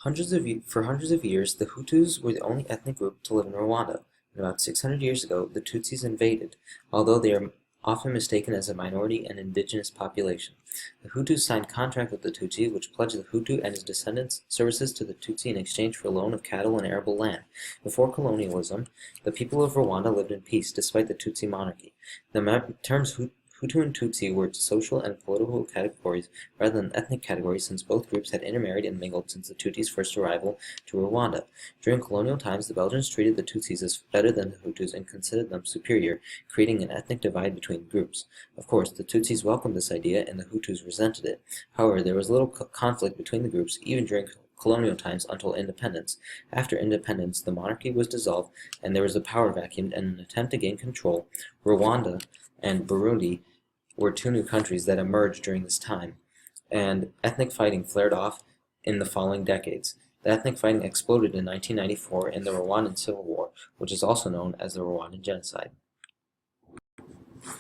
For hundreds of years, the Hutus were the only ethnic group to live in Rwanda, and about 600 years ago, the Tutsis invaded, although they are often mistaken as a minority and indigenous population. The Hutus signed contract with the Tutsi, which pledged the Hutu and his descendants services to the Tutsi in exchange for a loan of cattle and arable land. Before colonialism, the people of Rwanda lived in peace despite the Tutsi monarchy. The terms Hutu and Tutsi were social and political categories rather than ethnic categories, since both groups had intermarried and mingled since the Tutsis' first arrival to Rwanda. During colonial times, the Belgians treated the Tutsis as better than the Hutus and considered them superior, creating an ethnic divide between groups. Of course, the Tutsis welcomed this idea and the Hutus resented it. However, there was little conflict between the groups even during colonial times until independence. After independence, the monarchy was dissolved and there was a power vacuum, and in an attempt to gain control, Rwanda and Burundi were two new countries that emerged during this time, and ethnic fighting flared off in the following decades. The ethnic fighting exploded in 1994 in the Rwandan Civil War, which is also known as the Rwandan Genocide.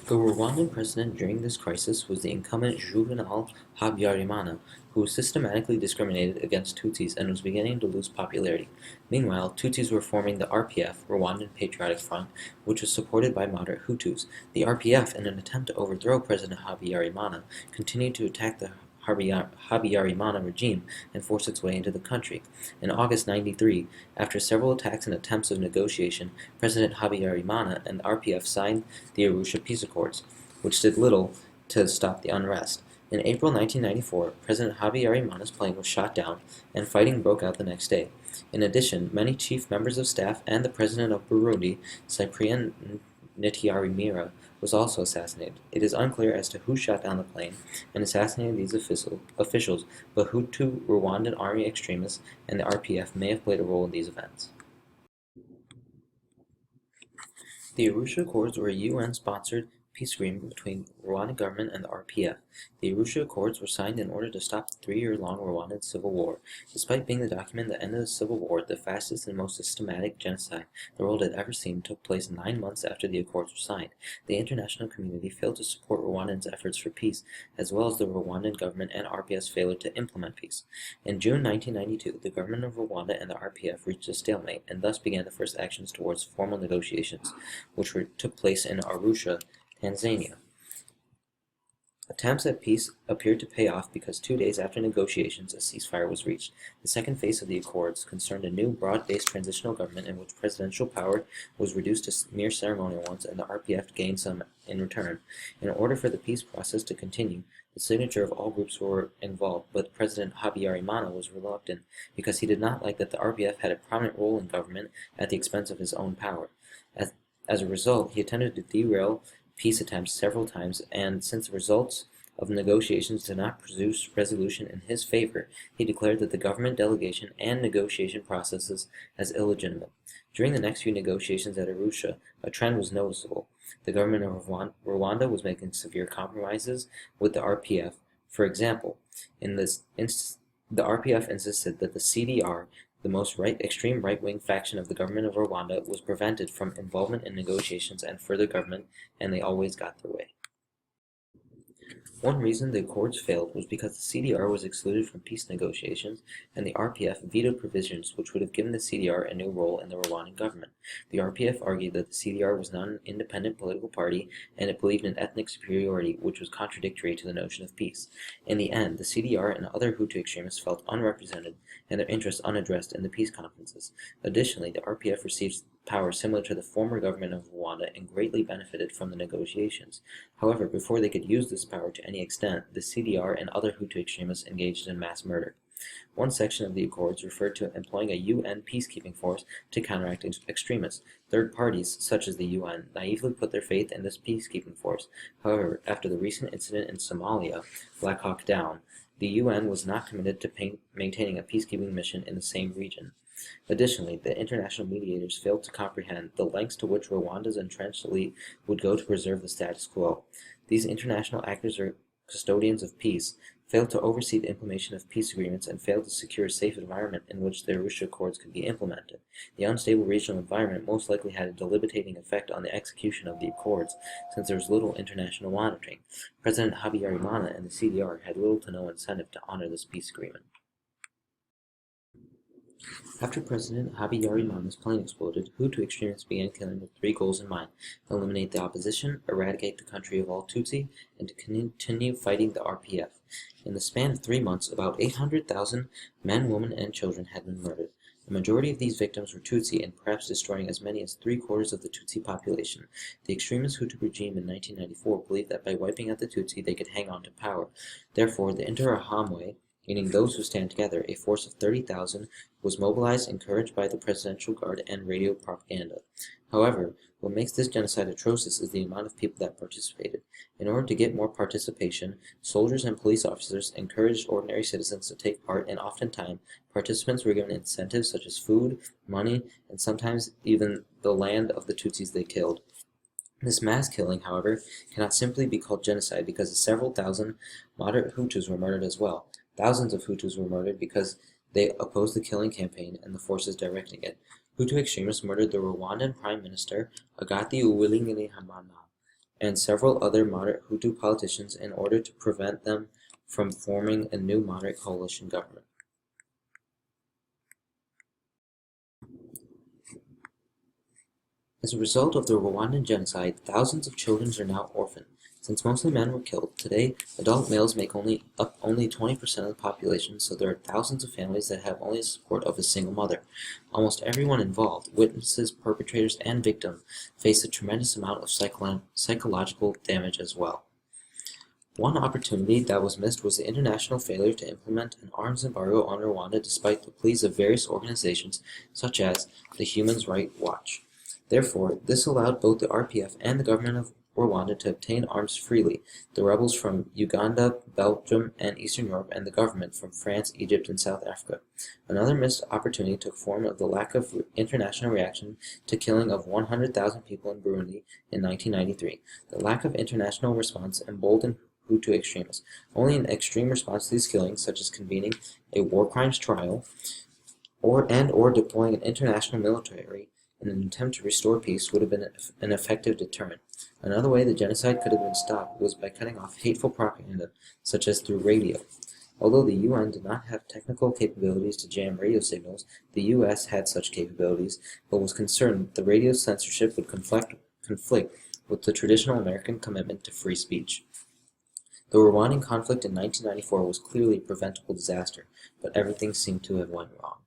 The Rwandan president during this crisis was the incumbent Juvenal Habyarimana, who systematically discriminated against Tutsis and was beginning to lose popularity. Meanwhile, Tutsis were forming the RPF, Rwandan Patriotic Front, which was supported by moderate Hutus. The RPF, in an attempt to overthrow President Habyarimana, continued to attack the Habyarimana regime and force its way into the country. In August 93, after several attacks and attempts of negotiation, President Habyarimana and the RPF signed the Arusha Peace Accords, which did little to stop the unrest. In April 1994, President Habyarimana's plane was shot down, and fighting broke out the next day. In addition, many chief members of staff and the president of Burundi, Cyprien Ntaryamira, was also assassinated. It is unclear as to who shot down the plane and assassinated these officials, but Hutu Rwandan army extremists and the RPF may have played a role in these events. The Arusha Accords were a UN-sponsored peace agreement between the Rwandan government and the RPF. The Arusha Accords were signed in order to stop the 3-year-long Rwandan civil war. Despite being the document that ended the civil war, the fastest and most systematic genocide the world had ever seen took place 9 months after the accords were signed. The international community failed to support Rwandans' efforts for peace, as well as the Rwandan government and RPF's failure to implement peace. In June 1992, the government of Rwanda and the RPF reached a stalemate, and thus began the first actions towards formal negotiations, which took place in Arusha, Tanzania. Attempts at peace appeared to pay off because 2 days after negotiations, a ceasefire was reached. The second phase of the accords concerned a new, broad-based transitional government in which presidential power was reduced to mere ceremonial ones, and the RPF gained some in return. In order for the peace process to continue, the signature of all groups were involved, but President Habyarimana was reluctant because he did not like that the RPF had a prominent role in government at the expense of his own power. As a result, he attempted to derail peace attempts several times, and since the results of negotiations did not produce resolution in his favor, he declared that the government delegation and negotiation processes as illegitimate. During the next few negotiations at Arusha, a trend was noticeable. The government of Rwanda was making severe compromises with the RPF. For example, in this instance, the RPF insisted that the CDR, the most extreme right-wing faction of the government of Rwanda, was prevented from involvement in negotiations and further government, and they always got their way. One reason the accords failed was because the CDR was excluded from peace negotiations, and the RPF vetoed provisions which would have given the CDR a new role in the Rwandan government. The RPF argued that the CDR was not an independent political party, and it believed in ethnic superiority, which was contradictory to the notion of peace. In the end, the CDR and other Hutu extremists felt unrepresented and their interests unaddressed in the peace conferences. Additionally, the RPF received power similar to the former government of Rwanda and greatly benefited from the negotiations. However, before they could use this power to any extent, the CDR and other Hutu extremists engaged in mass murder. One section of the accords referred to employing a UN peacekeeping force to counteract extremists. Third parties, such as the UN, naively put their faith in this peacekeeping force. However, after the recent incident in Somalia, Black Hawk Down, the UN was not committed to maintaining a peacekeeping mission in the same region. Additionally, the international mediators failed to comprehend the lengths to which Rwanda's entrenched elite would go to preserve the status quo. These international actors or custodians of peace failed to oversee the implementation of peace agreements and failed to secure a safe environment in which the Arusha Accords could be implemented. The unstable regional environment most likely had a debilitating effect on the execution of the Accords, since there was little international monitoring. President Habyarimana and the CDR had little to no incentive to honor this peace agreement. After President Habyarimana's plane exploded, Hutu extremists began killing with three goals in mind: eliminate the opposition, eradicate the country of all Tutsi, and to continue fighting the RPF. In the span of 3 months, about 800,000 men, women, and children had been murdered. The majority of these victims were Tutsi, and perhaps destroying as many as three-quarters of the Tutsi population. The extremist Hutu regime in 1994 believed that by wiping out the Tutsi they could hang on to power. Therefore, the Interahamwe, meaning those who stand together, a force of 30,000, was mobilized, encouraged by the Presidential Guard and radio propaganda. However, what makes this genocide atrocious is the amount of people that participated. In order to get more participation, soldiers and police officers encouraged ordinary citizens to take part, and oftentimes participants were given incentives such as food, money, and sometimes even the land of the Tutsis they killed. This mass killing, however, cannot simply be called genocide because several thousand moderate Hutus were murdered as well. Thousands of Hutus were murdered because they opposed the killing campaign and the forces directing it. Hutu extremists murdered the Rwandan Prime Minister Agathon Uwilingiyimana and several other moderate Hutu politicians in order to prevent them from forming a new moderate coalition government. As a result of the Rwandan genocide, thousands of children are now orphaned. Since mostly men were killed, today adult males make up only 20% of the population, so there are thousands of families that have only the support of a single mother. Almost everyone involved, witnesses, perpetrators, and victims, face a tremendous amount of psychological damage as well. One opportunity that was missed was the international failure to implement an arms embargo on Rwanda despite the pleas of various organizations such as the Human Rights Watch. Therefore, this allowed both the RPF and the government of Rwanda to obtain arms freely, the rebels from Uganda, Belgium, and Eastern Europe, and the government from France, Egypt, and South Africa. Another missed opportunity took form of the lack of international reaction to killing of 100,000 people in Burundi in 1993. The lack of international response emboldened Hutu extremists. Only an extreme response to these killings, such as convening a war crimes trial or deploying an international military in an attempt to restore peace, would have been an effective deterrent. Another way the genocide could have been stopped was by cutting off hateful propaganda, such as through radio. Although the UN did not have technical capabilities to jam radio signals, the US had such capabilities, but was concerned that the radio censorship would conflict with the traditional American commitment to free speech. The Rwandan conflict in 1994 was clearly a preventable disaster, but everything seemed to have went wrong.